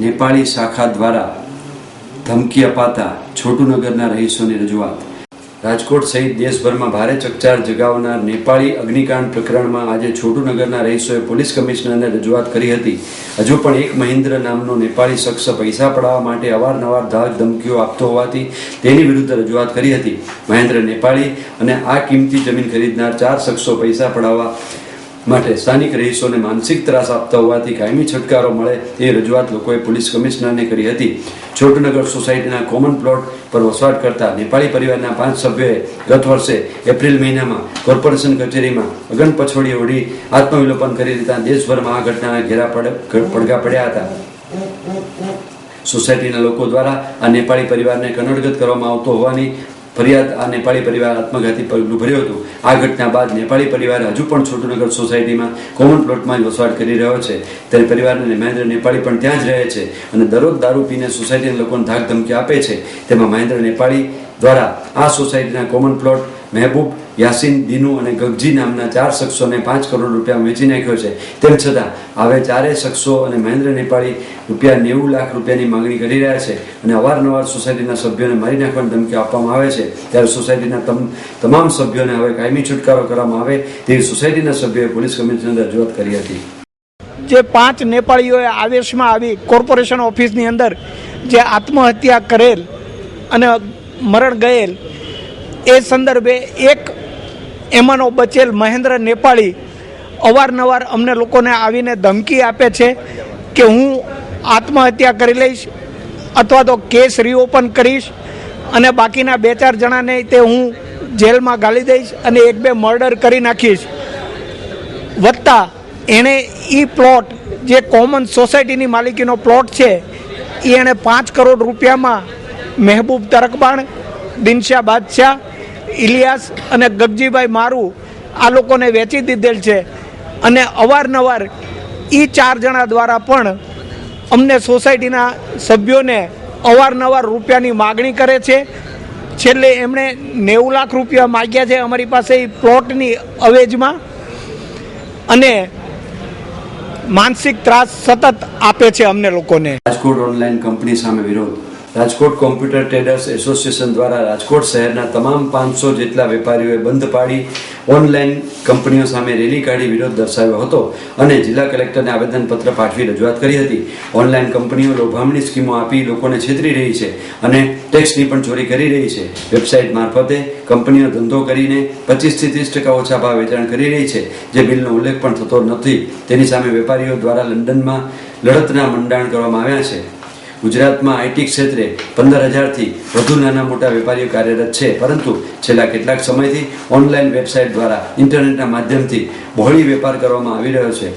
નેપાળી શાખા દ્વારા ધમકી અપાતા છોટુનગરના રહીશોની રજૂઆત। રાજકોટ સહિત દેશભરમાં ભારે ચકચાર જગાવનાર નેપાળી અગ્નિકાંડ પ્રકરણમાં આજે છોટુનગરના રહીશોએ પોલીસ કમિશનરને રજૂઆત કરી હતી। હજુ પણ એક મહેન્દ્ર નામનો નેપાળી શખ્સ પૈસા પડાવવા માટે અવારનવાર ધાક ધમકીઓ આપતો હોવાથી તેની વિરુદ્ધ રજૂઆત કરી હતી। મહેન્દ્ર નેપાળી અને આ કિંમતી જમીન ખરીદનાર 4 શખ્સો પૈસા પડાવવા માટે સ્થાનિક રહીશોને માનસિક ત્રાસ આપતા હોવાથી કાયમી છટકારો મળે તે રજૂઆત લોકોએ પોલીસ કમિશનરને કરી હતી। છોટુનગર સોસાયટીના કોમન પ્લોટ પર વસવાટ કરતા નેપાળી પરિવારના 5 સભ્યોએ ગત વર્ષે એપ્રિલ મહિનામાં કોર્પોરેશન કચેરીમાં અગન પછોડી ઓઢી આત્મવિલોપન કરી દેતા દેશભરમાં આ ઘટનાના ઘેરા પડઘા પડ્યા હતા। સોસાયટીના લોકો દ્વારા આ નેપાળી પરિવારને કનડગત કરવામાં આવતો હોવાની ફરિયાદ આ નેપાળી પરિવાર આત્મઘાતી પગલું ભર્યું હતું। આ ઘટના બાદ નેપાળી પરિવાર હજુ પણ છોટુનગર સોસાયટીમાં કોમન પ્લોટમાં જ વસવાટ કરી રહ્યો છે। ત્યારે પરિવારને મહેન્દ્ર નેપાળી પણ ત્યાં જ રહે છે અને દરરોજ દારૂ પીને સોસાયટીના લોકોને ધાક ધમકી આપે છે। તેમાં મહેન્દ્ર નેપાળી દ્વારા આ સોસાયટીના કોમન પ્લોટ મહેબૂબ, યાસીન, દીનુ અને ગગજી નામના 4 શખ્સોને 5 કરોડ રૂપિયા વેચી નાખ્યો છે। તેમ છતાં હવે 4 શખ્સો અને મહેન્દ્ર નેપાળી ₹90 લાખ રૂપિયાની માંગણી કરી રહ્યા છે અને અવારનવાર સોસાયટીના સભ્યોને મારી નાખવાની ધમકી આપવામાં આવે છે। ત્યારે સોસાયટીના તમામ સભ્યોને હવે કાયમી છુટકારો કરવામાં આવે તેવી સોસાયટીના સભ્યોએ પોલીસ કમિશનરને રજૂઆત કરી હતી। જે 5 નેપાળીઓએ આવેશમાં આવી કોર્પોરેશન ઓફિસની અંદર જે આત્મહત્યા કરેલ અને મરણ ગયેલ એ સંદર્ભે એક એમાંનો બચેલ મહેન્દ્ર નેપાળી અવારનવાર અમને લોકોને આવીને ધમકી આપે છે કે હું આત્મહત્યા કરી લઈશ અથવા તો કેસ રીઓપન કરીશ અને બાકીના 2-4 જણાને તે હું જેલમાં ગાળી દઈશ અને 1-2 મર્ડર કરી નાખીશ। વત્તા એણે એ પ્લોટ જે કોમન સોસાયટીની માલિકીનો પ્લોટ છે એ એણે 5 કરોડ રૂપિયામાં મહેબૂબ તરકબાણ, દિનશા બાદશાહ, ઇલિયાસ અને ગગજીભાઈ મારું આ લોકોને વેચી દીધેલ છે અને અવારનવાર એ 4 જણા દ્વારા પણ અમને સોસાયટીના સભ્યોને અવારનવાર રૂપિયાની માગણી કરે છે। છેલ્લે એમણે 90 લાખ રૂપિયા માગ્યા છે અમારી પાસે એ પ્લોટની અવેજમાં અને માનસિક ત્રાસ સતત આપે છે અમને લોકોને। રાજકોટ ઓનલાઈન કંપની સામે વિરોધ। રાજકોટ કોમ્પ્યુટર ટ્રેડર્સ એસોસિએશન દ્વારા રાજકોટ શહેરના તમામ 500 જેટલા વેપારીઓએ બંધ પાડી ઓનલાઈન કંપનીઓ સામે રેલી કાઢી વિરોધ દર્શાવ્યો હતો અને જિલ્લા કલેક્ટરને આવેદનપત્ર પાઠવી રજૂઆત કરી હતી। ઓનલાઈન કંપનીઓ લોભામણી સ્કીમો આપી લોકોને છેતરી રહી છે અને ટેક્સની પણ ચોરી કરી રહી છે। વેબસાઇટ મારફતે કંપનીઓ ધંધો કરીને 25 થી 30% ઓછા ભાવ વેચાણ કરી રહી છે, જે બિલનો ઉલ્લેખ પણ થતો નથી। તેની સામે વેપારીઓ દ્વારા લંડનમાં લડતના મંડાણ કરવામાં આવ્યા છે। ગુજરાતમાં આઈટી ક્ષેત્રે 15,000થી વધુ નાના મોટા વેપારીઓ કાર્યરત છે, પરંતુ છેલ્લા કેટલાક સમયથી ઓનલાઈન વેબસાઇટ દ્વારા ઇન્ટરનેટના માધ્યમથી બહોળી વેપાર કરવામાં આવી રહ્યો છે।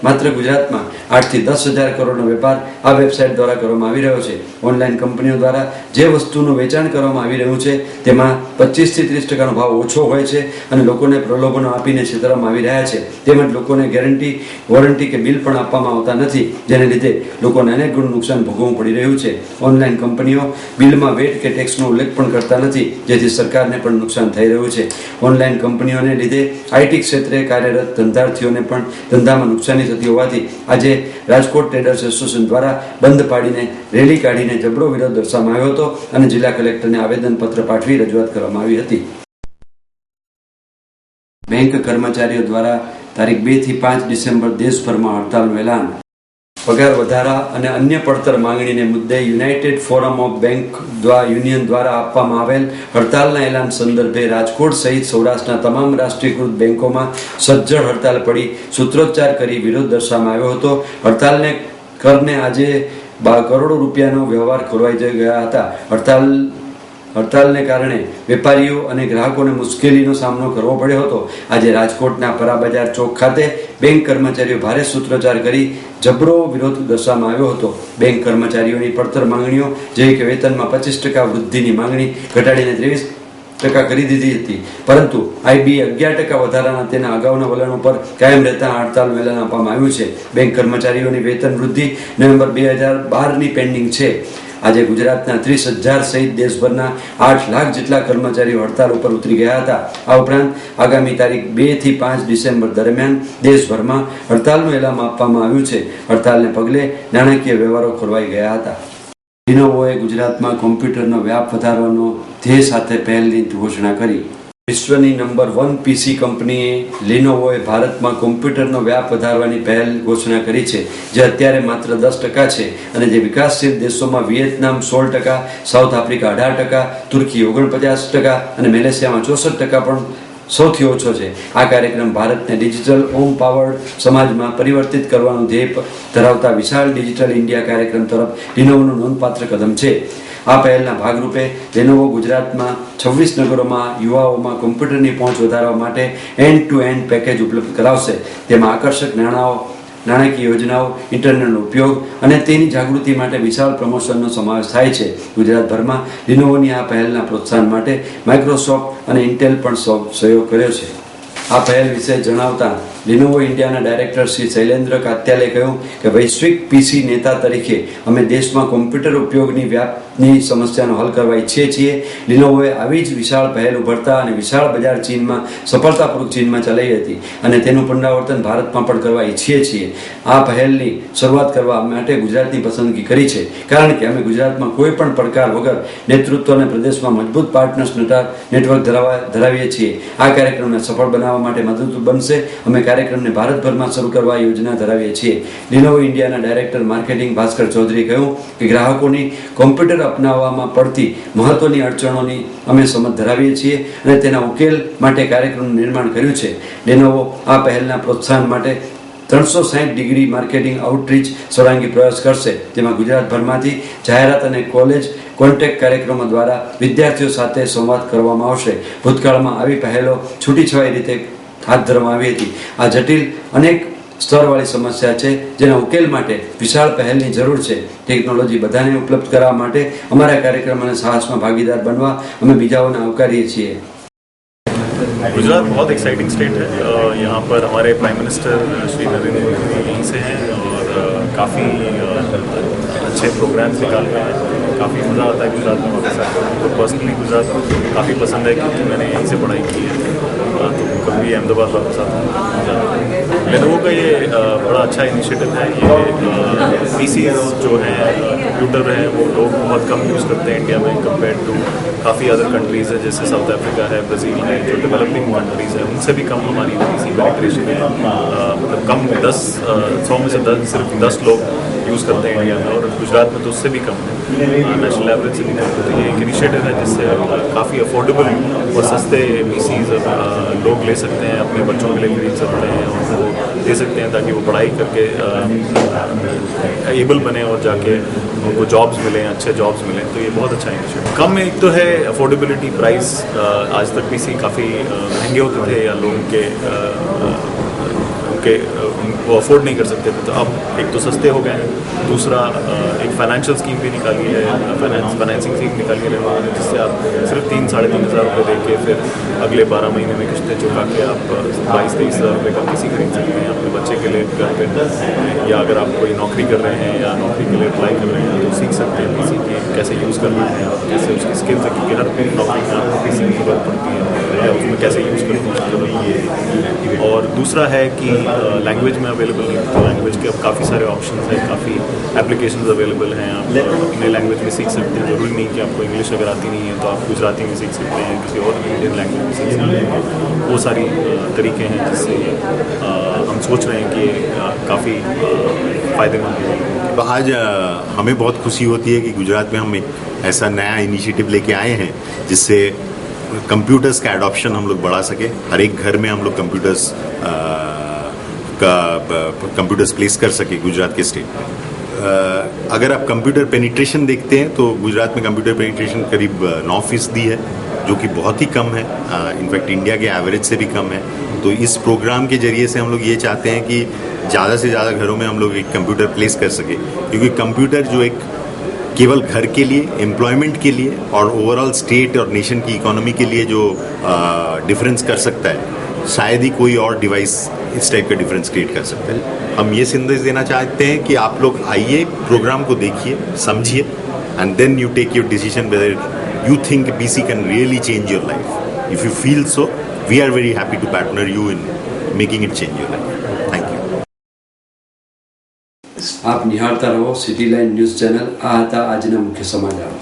માત્ર ગુજરાતમાં 8 થી 10,000 કરોડનો વેપાર આ વેબસાઇટ દ્વારા કરવામાં આવી રહ્યો છે। ઓનલાઈન કંપનીઓ દ્વારા જે વસ્તુનું વેચાણ કરવામાં આવી રહ્યું છે તેમાં 25 થી 30% ભાવ ઓછો હોય છે અને લોકોને પ્રલોભનો આપીને છેતરવામાં આવી રહ્યા છે। તેમજ લોકોને ગેરંટી, વોરંટી કે બિલ પણ આપવામાં આવતા નથી, જેને લીધે લોકોને અનેક ગણું નુકસાન ભોગવવું પડી રહ્યું છે। ઓનલાઈન કંપનીઓ બિલમાં વેટ કે ટેક્સનો ઉલ્લેખ પણ કરતા નથી, જેથી સરકારને પણ નુકસાન થઈ રહ્યું છે। ઓનલાઈન કંપનીઓને લીધે આઈટી ક્ષેત્રે કાર્યરત ધંધાર્થીઓને પણ ધંધામાં નુકસાની થતી હોવાથી આજે રાજકોટ ટ્રેડર્સ એસોસિએશન દ્વારા બંધ પાડીને રેલી કાઢીને જબરો વિરોધ દર્શાવવામાં આવ્યો હતો અને જિલ્લા કલેક્ટરને આવેદનપત્ર પાઠવી રજૂઆત કરવામાં આવી હતી। બેંક કર્મચારીઓ દ્વારા તારીખ 2 થી 5 ડિસેમ્બર દેશભરમાં હડતાલનું એલાન। પગાર વધારા અને અન્ય પડતર માંગણીને મુદ્દે United forum of bank union દ્વારા આપવામાં આવેલ હડતાલના એલાન સંદર્ભે રાજકોટ સહિત સૌરાષ્ટ્રના તમામ રાષ્ટ્રીયકૃત બેંકોમાં સજ્જડ હડતાલ પડી સૂત્રોચ્ચાર કરી વિરોધ દર્શાવવામાં આવ્યો હતો। હડતાલને કારણે આજે કરોડો રૂપિયાનો વ્યવહાર ખોરવાઈ ગયા હતા। હડતાલને કારણે વેપારીઓ અને ગ્રાહકોને મુશ્કેલીનો સામનો કરવો પડ્યો હતો। આજે રાજકોટના પરાબજાર ચોક ખાતે બેંક કર્મચારીઓ ભારે સૂત્રોચ્ચાર કરી જબરો વિરોધ દર્શાવવામાં આવ્યો હતો। બેંક કર્મચારીઓની પડતર માંગણીઓ જેવી કે વેતનમાં 25% વૃદ્ધિની માંગણી ઘટાડીને 23% કરી દીધી હતી, પરંતુ આઈબી 11% વધારાના તેના અગાઉના વલણો પર કાયમ રહેતા હડતાલનું એલાન આપવામાં આવ્યું છે। બેંક કર્મચારીઓની વેતન વૃદ્ધિ નવેમ્બર 2012ની પેન્ડિંગ છે। આજે ગુજરાતના 30,000 સહિત દેશભરના 8 લાખ જેટલા કર્મચારીઓ હડતાલ ઉપર ઉતરી ગયા હતા. આ ઉપરાંત આગામી તારીખ 2 થી 5 ડિસેમ્બર દરમિયાન દેશભરમાં હડતાલનું એલાન આપવામાં આવ્યું છે. હડતાલને પગલે નાણાકીય વ્યવહારો ખોરવાઈ ગયા હતા. લિનોવોએ ગુજરાતમાં કોમ્પ્યુટરનો વ્યાપ વધારવાનો ધ્યેય સાથે પહેલની ઘોષણા કરી. વિશ્વની નંબર 1 પીસી કંપનીએ લિનોવોએ ભારતમાં કોમ્પ્યુટરનો વ્યાપ વધારવાની પહેલ ઘોષણા કરી છે, જે અત્યારે માત્ર 10% છે અને જે વિકાસશીલ દેશોમાં વિયેતનામ 16%, સાઉથ આફ્રિકા 18%, તુર્કી 49% અને મલેશિયામાં 64% પણ સૌથી ઓછો છે. આ કાર્યક્રમ ભારતને ડિજિટલ હોમ પાવર્ડ સમાજમાં પરિવર્તિત કરવાનું ધ્યેય ધરાવતા વિશાળ ડિજિટલ ઇન્ડિયા કાર્યક્રમ તરફ લિનોવોનું નોંધપાત્ર કદમ છે. આ પહેલના ભાગરૂપે લેનોવો ગુજરાતમાં 26 નગરોમાં યુવાઓમાં કોમ્પ્યુટરની પહોંચ વધારવા માટે એન્ડ ટુ એન્ડ પેકેજ ઉપલબ્ધ કરાવશે. તેમાં આકર્ષક નાણાકીય યોજનાઓ, ઇન્ટરનેટનો ઉપયોગ અને તેની જાગૃતિ માટે વિશાળ પ્રમોશનનો સમાવેશ થાય છે. ગુજરાતભરમાં લિનોવોની આ પહેલના પ્રોત્સાહન માટે માઇક્રોસોફ્ટ અને ઇન્ટેલ પણ સહયોગ કર્યો છે. આ પહેલ વિશે જણાવતા લિનોવો ઇન્ડિયાના ડાયરેક્ટર શ્રી શૈલેન્દ્ર કાત્યાલે કહ્યું કે વૈશ્વિક પીસી નેતા તરીકે અમે દેશમાં કોમ્પ્યુટર ઉપયોગની વ્યાપની સમસ્યાનો હલ કરવા ઈચ્છીએ છીએ. લિનોવોએ આવી જ વિશાળ પહેલ ઉભરતા અને વિશાળ બજાર ચીનમાં સફળતાપૂર્વક ચીનમાં ચલાવી હતી અને તેનું પુનરાવર્તન ભારતમાં પણ કરવા ઈચ્છીએ છીએ. આ પહેલની શરૂઆત કરવા માટે ગુજરાતની પસંદગી કરી છે, કારણ કે અમે ગુજરાતમાં કોઈ પણ પડકાર વગર નેતૃત્વ અને પ્રદેશમાં મજબૂત પાર્ટનર્સ નેટવર્ક ધરાવીએ છીએ. આ કાર્યક્રમને સફળ બનાવવા માટે મદદરૂપ બનશે. અમે કાર્યક્રમને ભારતભરમાં શરૂ કરવા યોજના ધરાવીએ છીએ. લિનોવો ઇન્ડિયાના ડાયરેક્ટર માર્કેટિંગ ભાસ્કર ચૌધરીએ કહ્યું કે ગ્રાહકોની કોમ્પ્યુટર અપનાવવામાં પડતી મહત્વની અડચણોની અમે સમજ ધરાવીએ છીએ અને તેના ઉકેલ માટે કાર્યક્રમનું નિર્માણ કર્યું છે. લિનોવો આ પહેલના પ્રોત્સાહન માટે 360 ડિગ્રી માર્કેટિંગ આઉટરીચ સર્વાંગી પ્રયાસ કરશે. તેમાં ગુજરાતભરમાંથી જાહેરાત અને કોલેજ કોન્ટેક્ટ કાર્યક્રમો દ્વારા વિદ્યાર્થીઓ સાથે સંવાદ કરવામાં આવશે. ભૂતકાળમાં આવી પહેલો છૂટીછવાઈ રીતે હાથ ધરવામાં આવી હતી. આ જટિલ અનેક સ્તરવાળી સમસ્યા છે, જેના ઉકેલ માટે વિશાળ પહેલની જરૂર છે. ટેકનોલોજી બધાને ઉપલબ્ધ કરાવવા માટે અમારા કાર્યક્રમ અને સાહસમાં ભાગીદાર બનવા અમે બીજાઓને આવકારીએ છીએ. गुजरात बहुत एक्साइटिंग स्टेट है. यहाँ पर हमारे प्राइम मिनिस्टर श्री नरेंद्र मोदी यहीं से हैं और काफ़ी अच्छे प्रोग्राम्स निकाल रहे हैं. काफ़ी मज़ा आता है गुजरात में वापस आकर. तो पर्सनली गुजरात काफ़ी पसंद है क्योंकि मैंने यहीं से पढ़ाई की है. तो कभी अहमदाबाद वापस आता हूँ. लेनोवो का ये बड़ा अच्छा इनिशिएटिव है. ये पीसीज जो हैं कंप्यूटर हैं वो लोग बहुत कम यूज़ करते हैं इंडिया में कंपेयर टू काफ़ी अदर कंट्रीज़ है, जैसे साउथ अफ्रीका है, ब्राज़ील है, जो डेवलपिंग कंट्रीज़ है. उनसे भी कम हमारी पीसी पेनिट्रेशन है. मतलब कम 100 में से सिर्फ 10 लोग यूज़ करते हैं इंडिया में, और गुजरात में तो उससे भी कम है, नेशनल एवरेज से भी कम है. तो ये एक इनिशिएटिव है जिससे काफ़ी अफोर्डेबल और सस्ते पीसीज लोग ले सकते हैं, अपने बच्चों के लिए खरीद सकते हैं और वो दे सकते हैं ताकि वो पढ़ाई करके एबल बने और जाके उनको जॉब्स मिलें, अच्छे जॉब्स मिलें. तो ये बहुत अच्छा इनिशिएटिव. कम एक तो है अफोर्डेबिलिटी प्राइस. आज तक पीसी काफ़ी महंगे होते थे या लोग वो अफोर्ड नहीं कर सकते थे, तो अब एक तो सस्ते हो गए हैं. दूसरा एक फाइनेंशियल स्कीम भी निकाली है, फाइनेंसिंग स्कीम निकाली है जिससे आप सिर्फ 3-3.5 हज़ार रुपये दे के फिर अगले 12 महीने में किस्तें चुका के आप 22-23 हज़ार रुपये का पीसी खरीद सकते हैं अपने बच्चे के लिए घर पे. या अगर आप कोई नौकरी कर रहे हैं या नौकरी के लिए अप्लाई कर रहे हैं तो सीख सकते हैं पीसी की कैसे यूज़ करना है और कैसे उसकी स्किल्स है, क्योंकि हर नौकरी में आपको पीसी की जरूरत पड़ती है या उसमें कैसे यूज़ करना है. और दूसरा है कि लैंग्वेज में अवेलेबल नहीं होता. लैंग्वेज के अब काफ़ी सारे ऑप्शन हैं, काफ़ी एप्लीकेशंस अवेलेबल हैं. आप अपने लैंग्वेज में सीख सकते हैं. ज़रूरी नहीं कि आपको इंग्लिश अगर आती नहीं है तो आप गुजराती में सीख सकते हैं, किसी और इंडियन लैंग्वेज में सीख सकते हैं. वो सारी तरीके हैं जिससे हम सोच रहे हैं कि काफ़ी फ़ायदेमंद है. तो आज हमें बहुत खुशी होती है कि गुजरात में हम एक ऐसा नया इनिशिएटिव लेके आए हैं जिससे कंप्यूटर्स का एडॉप्शन हम लोग बढ़ा सके. हर एक घर में हम लोग कंप्यूटर्स प्लेस कर सके गुजरात के स्टेट. अगर आप कंप्यूटर पेनिट्रेशन देखते हैं तो गुजरात में कंप्यूटर पेनिट्रेशन करीब 9% है, जो कि बहुत ही कम है. इनफैक्ट इंडिया के एवरेज से भी कम है. तो इस प्रोग्राम के जरिए से हम लोग ये चाहते हैं कि ज़्यादा से ज़्यादा घरों में हम लोग एक कंप्यूटर प्लेस कर सके, क्योंकि कंप्यूटर जो एक केवल घर के लिए, एम्प्लॉयमेंट के लिए और ओवरऑल स्टेट और नेशन की इकोनॉमी के लिए जो डिफरेंस कर सकता है, शायद ही कोई और डिवाइस इस टाइप का डिफरेंस क्रिएट कर सकता है। हम ये संदेश देना चाहते हैं कि आप लोग आइए, प्रोग्राम को देखिए, समझिए, and then you take your decision whether you think BC can really change your life. If you feel so, we are very happy to partner you in making it change your life. Thank you. આપ નિહાળતા રહો city line news channel. આ હતા આજના મુખ્ય સમાચાર.